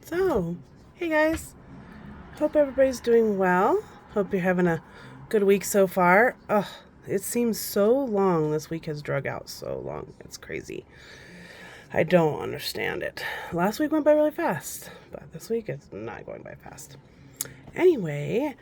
So, hey guys, hope everybody's doing well. Hope you're having a good week so far. Oh, it seems so long. This week has drug out so long. It's crazy. I don't understand it. Last week went by really fast, but this week it's not going by fast. Anyway,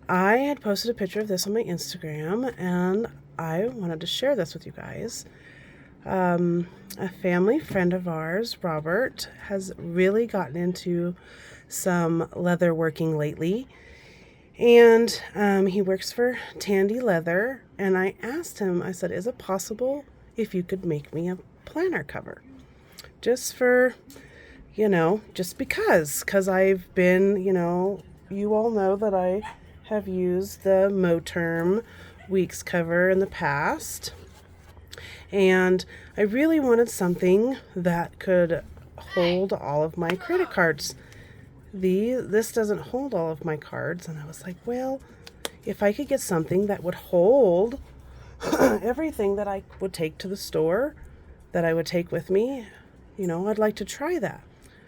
I had posted a picture of this on my Instagram and I wanted to share this with you guys. A family friend of ours, Robert, has really gotten into some leather working lately. And he works for Tandy Leather. And I asked him, I said, is it possible if you could make me a planner cover? Just for, just because I've been, you all know that I have used the Moterm Weeks cover in the past. And I really wanted something that could hold all of my credit cards. This doesn't hold all of my cards. And I was like, well, if I could get something that would hold everything that I would take to the store, that I would take with me, I'd like to try that.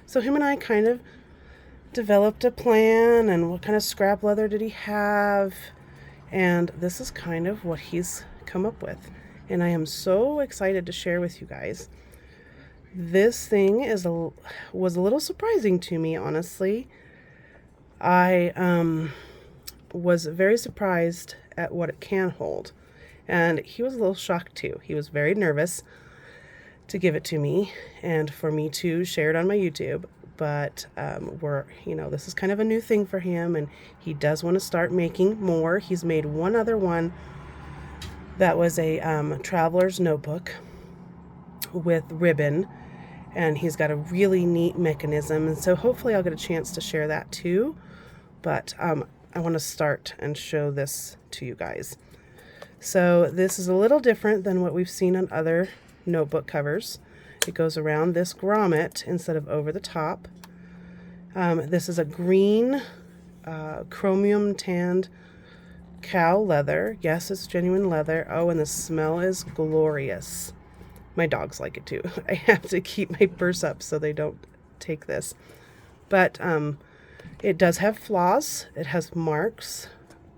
So him and I kind of developed a plan, and what kind of scrap leather did he have? And this is kind of what he's come up with. And I am so excited to share with you guys. This thing was a little surprising to me, honestly. I was very surprised at what it can hold. And he was a little shocked too. He was very nervous to give it to me and for me to share it on my YouTube. But this is kind of a new thing for him, and he does want to start making more. He's made one other one that was a traveler's notebook with ribbon, and he's got a really neat mechanism, and so hopefully I'll get a chance to share that too. But I want to start and show this to you guys. So this is a little different than what we've seen on other notebook covers. It goes around this grommet instead of over the top. This is a green chromium tanned cow leather. Yes, it's genuine leather. Oh, and the smell is glorious. My dogs like it too. I have to keep my purse up so they don't take this. But it does have flaws. It has marks.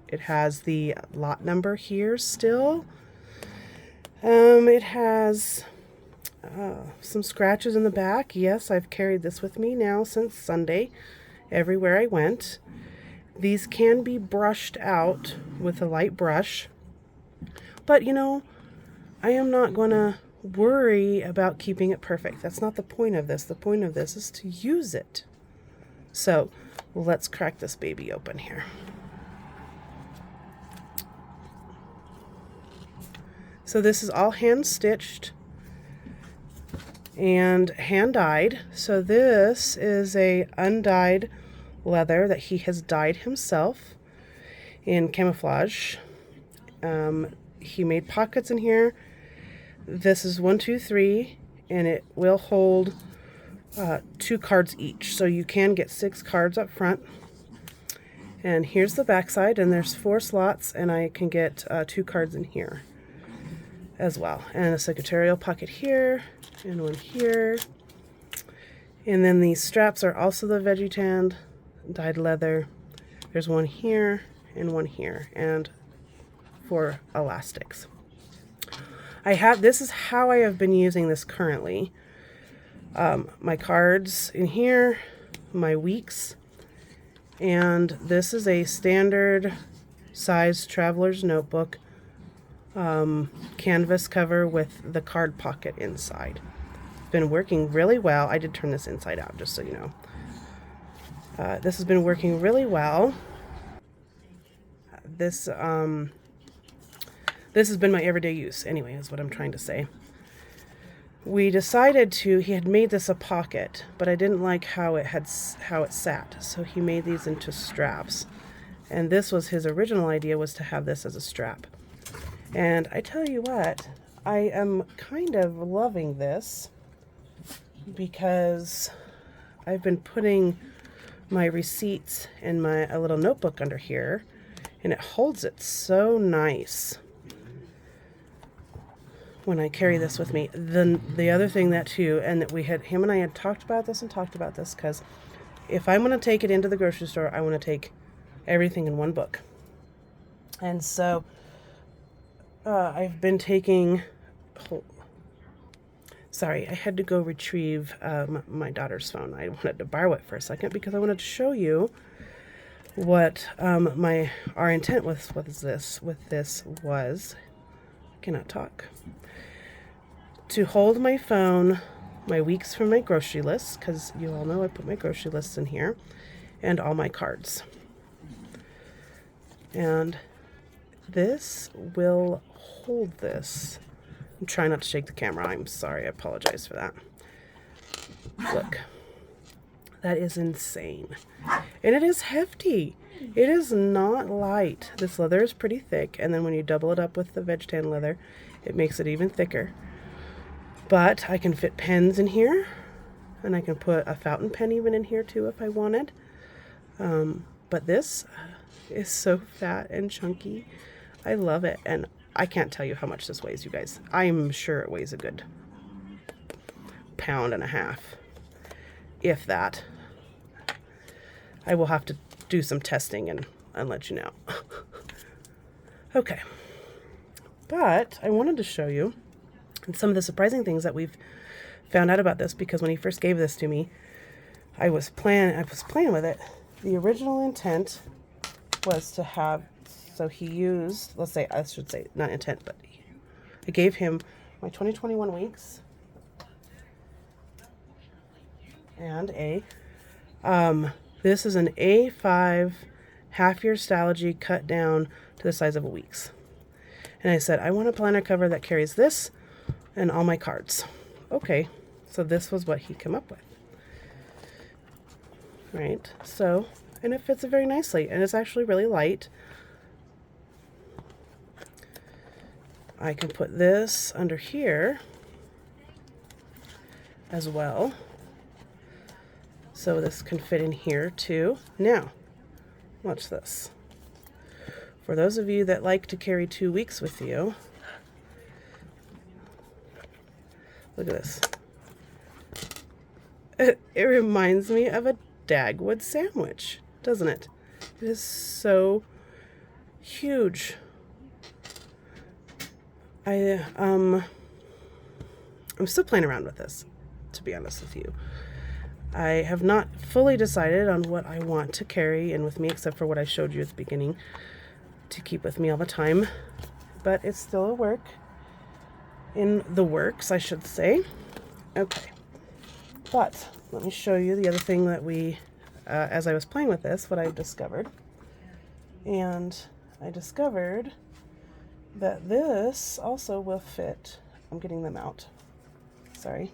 It has the lot number here still. It has some scratches in the back. Yes, I've carried this with me now since Sunday, everywhere I went. These can be brushed out with a light brush, but I am not going to worry about keeping it perfect. That's not the point of this. The point of this is to use it. So let's crack this baby open here. So this is all hand stitched and hand dyed. So this is a undyed leather that he has dyed himself in camouflage. He made pockets in here. This is 1, 2, 3, and it will hold 2 cards each. So you can get 6 cards up front. And here's the back side, and there's 4 slots, and I can get 2 cards in here as well. And a secretarial pocket here, and one here. And then these straps are also the veggie tanned dyed leather. There's one here and one here, and 4 elastics. This is how I have been using this currently. My cards in here, my weeks, and this is a standard size traveler's notebook canvas cover with the card pocket inside. It's been working really well. I did turn this inside out, just so you know. This has been working really well. This has been my everyday use anyway, is what I'm trying to say. We decided he had made this a pocket, but I didn't like how it sat, so he made these into straps. And this was his original idea, was to have this as a strap. And I tell you what, I am kind of loving this because I've been putting my receipts in a little notebook under here, and it holds it so nice when I carry this with me. Then the other thing that too, and that him and I had talked about this because if I'm going to take it into the grocery store, I want to take everything in one book. And so I've been taking, sorry, I had to go retrieve my daughter's phone. I wanted to borrow it for a second because I wanted to show you what our intent with this was. I cannot talk. To hold my phone, my weeks from my grocery list, because you all know I put my grocery lists in here, and all my cards. And this will hold this. I'm trying not to shake the camera. I'm sorry. I apologize for that. Look. That is insane. And it is hefty. It is not light. This leather is pretty thick, and then when you double it up with the veg tan leather, it makes it even thicker. But I can fit pens in here, and I can put a fountain pen even in here too if I wanted. But this is so fat and chunky. I love it, and I can't tell you how much this weighs, you guys. I'm sure it weighs a good pound and a half, if that. I will have to do some testing and let you know. Okay. But I wanted to show you some of the surprising things that we've found out about this, because when he first gave this to me, I was playing with it. The original intent was to have, so he used, I should say not intent, but I gave him my 2021 weeks and this is an A5 half-year Stalogy cut down to the size of a week's. And I said, I want a planner cover that carries this and all my cards. Okay, so this was what he came up with. Right, so, and it fits it very nicely, and it's actually really light. I can put this under here as well. So this can fit in here too. Now, watch this. For those of you that like to carry 2 weeks with you, look at this. It reminds me of a Dagwood sandwich, doesn't it? It is so huge. I'm still playing around with this, to be honest with you. I have not fully decided on what I want to carry in with me, except for what I showed you at the beginning, to keep with me all the time. But it's still a work in the works, I should say. Okay. But let me show you the other thing that we, as I was playing with this, what I discovered. And I discovered that this also will fit. I'm getting them out. Sorry.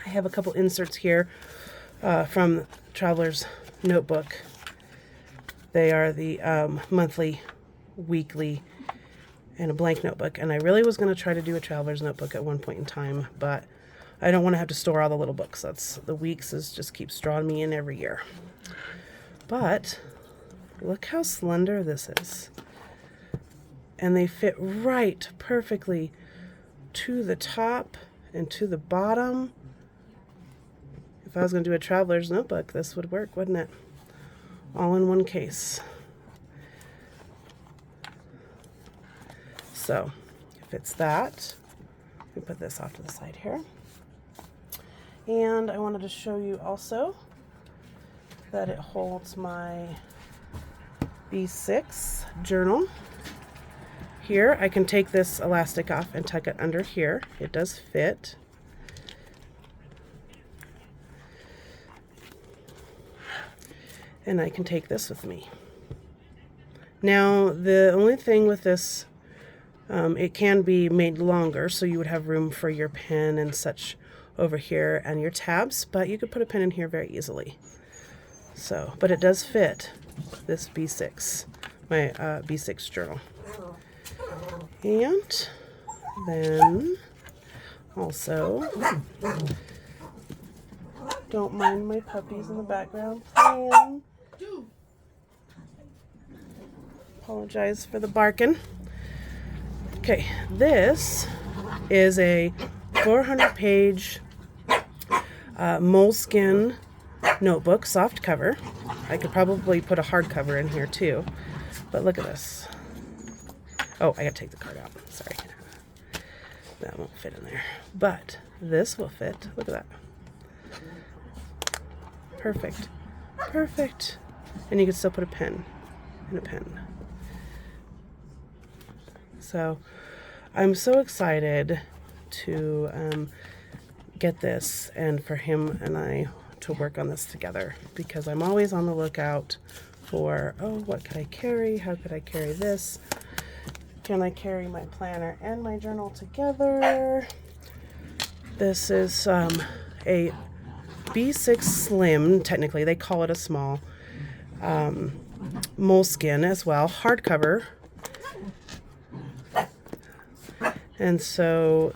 I have a couple inserts here from Traveler's Notebook. They are the monthly, weekly, and a blank notebook. And I really was going to try to do a Traveler's Notebook at one point in time, but I don't want to have to store all the little books. That's the weeks is just keeps drawing me in every year. But look how slender this is. And they fit right perfectly to the top and to the bottom. If I was going to do a Traveler's Notebook, this would work, wouldn't it? All in one case. So, if it's that, we put this off to the side here. And I wanted to show you also that it holds my B6 journal. Here, I can take this elastic off and tuck it under here. It does fit. And I can take this with me. Now, the only thing with this, it can be made longer, so you would have room for your pen and such over here and your tabs, but you could put a pen in here very easily. So, but it does fit this B6, my B6 journal. And then also, don't mind my puppies in the background playing. Apologize for the barking. Okay, this is a 400-page moleskin notebook, soft cover. I could probably put a hard cover in here too, but look at this. Oh, I gotta take the card out. Sorry. That won't fit in there. But this will fit. Look at that. Perfect. Perfect. And you can still put a pen in a pen. So I'm so excited to get this and for him and I to work on this together, because I'm always on the lookout for, oh, what could I carry? How could I carry this? Can I carry my planner and my journal together? This is a B6 Slim, technically. They call it a small. Moleskin as well, hardcover. And so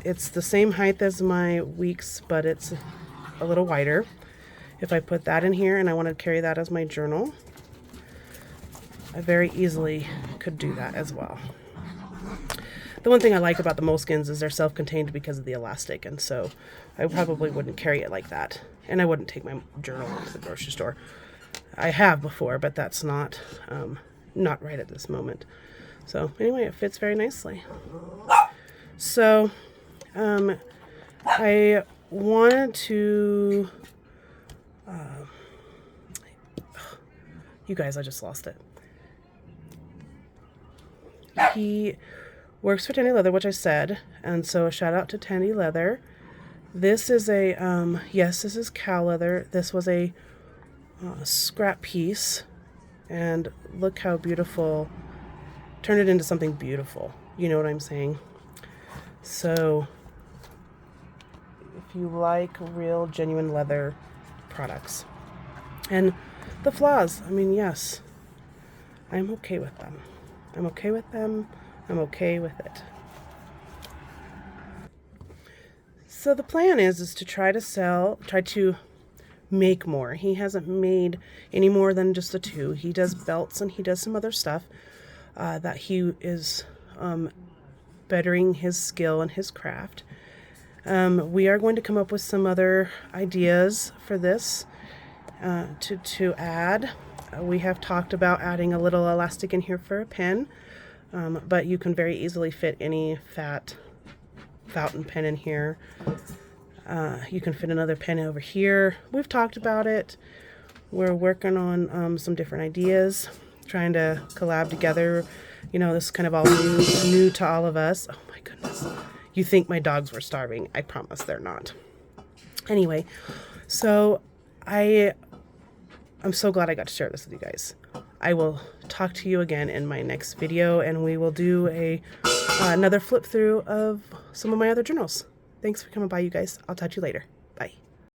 it's the same height as my Weeks, but it's a little wider. If I put that in here and I want to carry that as my journal, I very easily could do that as well. The one thing I like about the Moleskins is they're self-contained because of the elastic, and so I probably wouldn't carry it like that. And I wouldn't take my journal into the grocery store. I have before, but that's not right at this moment. So anyway, it fits very nicely. So I wanted to, you guys, I just lost it. He works for Tandy Leather, which I said, and so a shout out to Tandy Leather. This is a, yes, this is cow leather. This was a scrap piece, and look how beautiful. Turn it into something beautiful. You know what I'm saying? So if you like real, genuine leather products. And the flaws, I mean, yes, I'm okay with them. I'm okay with them. I'm okay with it. So the plan is to try to make more. He hasn't made any more than just the 2. He does belts and he does some other stuff that he is bettering his skill and his craft. We are going to come up with some other ideas for this to add. We have talked about adding a little elastic in here for a pen, but you can very easily fit any fountain pen in here. You can fit another pen over here. We've talked about it. We're working on some different ideas, trying to collab together. You know, this is kind of all new to all of us. Oh my goodness. You think my dogs were starving. I promise they're not. Anyway, so I'm so glad I got to share this with you guys. I will talk to you again in my next video, and we will do another flip through of some of my other journals. Thanks for coming by, you guys. I'll talk to you later. Bye.